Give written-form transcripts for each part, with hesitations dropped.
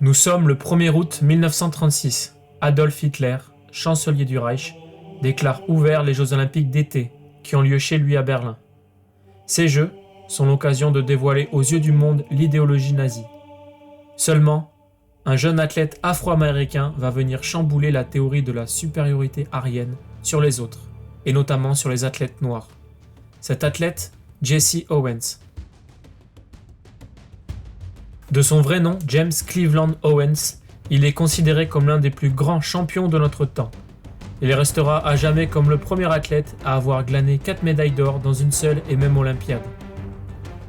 Nous sommes le 1er août 1936. Adolf Hitler, chancelier du Reich, déclare ouverts les Jeux Olympiques d'été qui ont lieu chez lui à Berlin. Ces Jeux sont l'occasion de dévoiler aux yeux du monde l'idéologie nazie. Seulement, un jeune athlète afro-américain va venir chambouler la théorie de la supériorité aryenne sur les autres, et notamment sur les athlètes noirs. Cet athlète, Jesse Owens. De son vrai nom, James Cleveland Owens, il est considéré comme l'un des plus grands champions de notre temps. Il restera à jamais comme le premier athlète à avoir glané 4 médailles d'or dans une seule et même Olympiade.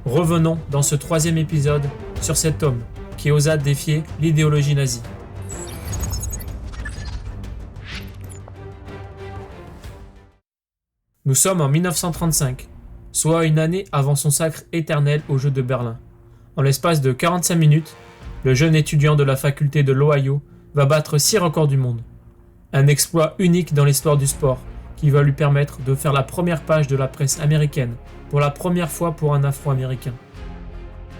Revenons dans ce 3e épisode sur cet homme qui osa défier l'idéologie nazie. Nous sommes en 1935, soit une année avant son sacre éternel aux Jeux de Berlin. En l'espace de 45 minutes, le jeune étudiant de la faculté de l'Ohio va battre 6 records du monde. Un exploit unique dans l'histoire du sport qui va lui permettre de faire la première page de la presse américaine pour la première fois pour un Afro-Américain.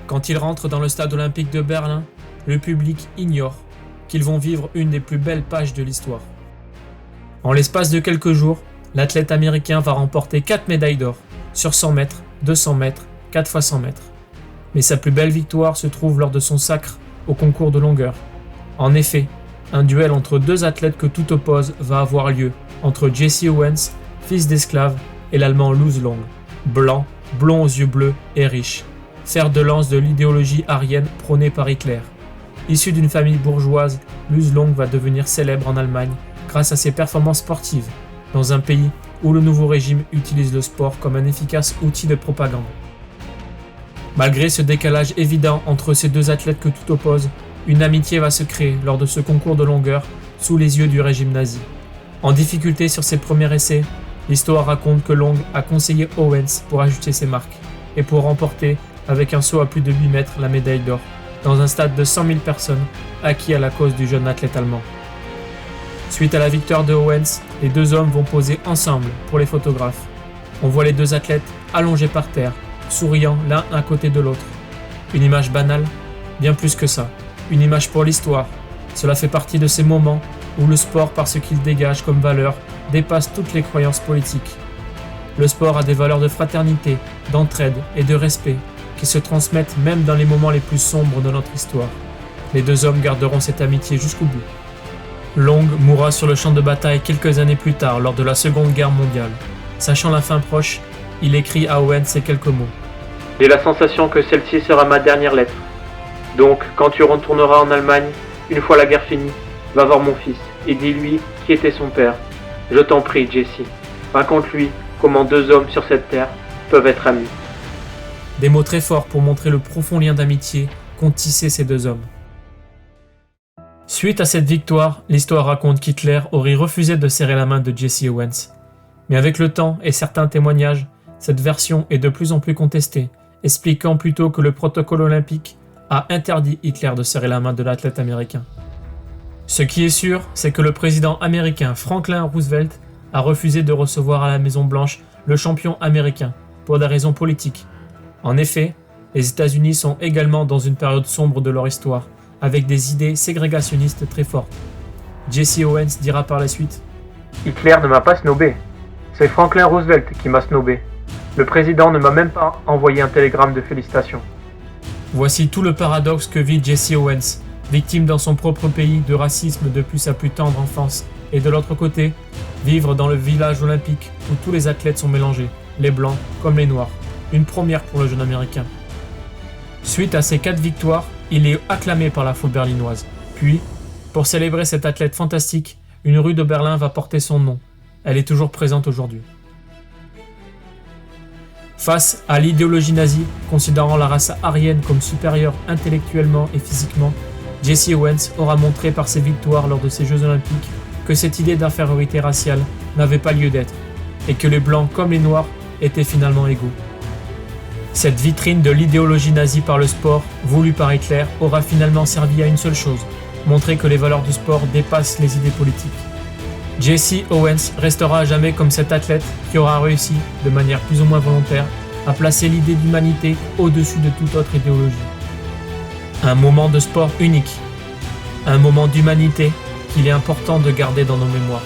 Quand ils rentrent dans le stade olympique de Berlin, le public ignore qu'ils vont vivre une des plus belles pages de l'histoire. En l'espace de quelques jours, l'athlète américain va remporter 4 médailles d'or sur 100 mètres, 200 mètres, 4 x 100 mètres. Mais sa plus belle victoire se trouve lors de son sacre au concours de longueur. En effet, un duel entre 2 athlètes que tout oppose va avoir lieu entre Jesse Owens, fils d'esclave, et l'allemand Luz Long, blanc, blond aux yeux bleus et riche, fer de lance de l'idéologie aryenne prônée par Hitler. Issu d'une famille bourgeoise, Luz Long va devenir célèbre en Allemagne grâce à ses performances sportives, dans un pays où le nouveau régime utilise le sport comme un efficace outil de propagande. Malgré ce décalage évident entre ces 2 athlètes que tout oppose, une amitié va se créer lors de ce concours de longueur sous les yeux du régime nazi. En difficulté sur ses premiers essais, l'histoire raconte que Long a conseillé Owens pour ajuster ses marques et pour remporter, avec un saut à plus de 8 mètres, la médaille d'or, dans un stade de 100 000 personnes, acquis à la cause du jeune athlète allemand. Suite à la victoire de Owens, les 2 hommes vont poser ensemble pour les photographes. On voit les 2 athlètes allongés par terre, souriant l'un à côté de l'autre. Une image banale? Bien plus que ça. Une image pour l'histoire. Cela fait partie de ces moments où le sport, par ce qu'il dégage comme valeur, dépasse toutes les croyances politiques. Le sport a des valeurs de fraternité, d'entraide et de respect qui se transmettent même dans les moments les plus sombres de notre histoire. Les 2 hommes garderont cette amitié jusqu'au bout. Long mourra sur le champ de bataille quelques années plus tard lors de la Seconde Guerre mondiale. Sachant la fin proche, il écrit à Owens ces quelques mots. « J'ai la sensation que celle-ci sera ma dernière lettre. Donc, quand tu retourneras en Allemagne, une fois la guerre finie, va voir mon fils et dis-lui qui était son père. Je t'en prie, Jesse. Raconte-lui comment 2 hommes sur cette terre peuvent être amis. » Des mots très forts pour montrer le profond lien d'amitié qu'ont tissé ces 2 hommes. Suite à cette victoire, l'histoire raconte qu'Hitler aurait refusé de serrer la main de Jesse Owens. Mais avec le temps et certains témoignages, cette version est de plus en plus contestée, expliquant plutôt que le protocole olympique a interdit Hitler de serrer la main de l'athlète américain. Ce qui est sûr, c'est que le président américain Franklin Roosevelt a refusé de recevoir à la Maison-Blanche le champion américain, pour des raisons politiques. En effet, les États-Unis sont également dans une période sombre de leur histoire, avec des idées ségrégationnistes très fortes. Jesse Owens dira par la suite « Hitler ne m'a pas snobé, c'est Franklin Roosevelt qui m'a snobé. Le président ne m'a même pas envoyé un télégramme de félicitations. » Voici tout le paradoxe que vit Jesse Owens, victime dans son propre pays de racisme depuis sa plus tendre enfance, et de l'autre côté, vivre dans le village olympique où tous les athlètes sont mélangés, les blancs comme les noirs, une première pour le jeune américain. Suite à ces 4 victoires, il est acclamé par la foule berlinoise. Puis, pour célébrer cet athlète fantastique, une rue de Berlin va porter son nom. Elle est toujours présente aujourd'hui. Face à l'idéologie nazie, considérant la race aryenne comme supérieure intellectuellement et physiquement, Jesse Owens aura montré par ses victoires lors de ces Jeux Olympiques que cette idée d'infériorité raciale n'avait pas lieu d'être, et que les blancs comme les noirs étaient finalement égaux. Cette vitrine de l'idéologie nazie par le sport, voulue par Hitler, aura finalement servi à une seule chose, montrer que les valeurs du sport dépassent les idées politiques. Jesse Owens restera à jamais comme cet athlète qui aura réussi, de manière plus ou moins volontaire, à placer l'idée d'humanité au-dessus de toute autre idéologie. Un moment de sport unique, Un moment d'humanité qu'il est important de garder dans nos mémoires.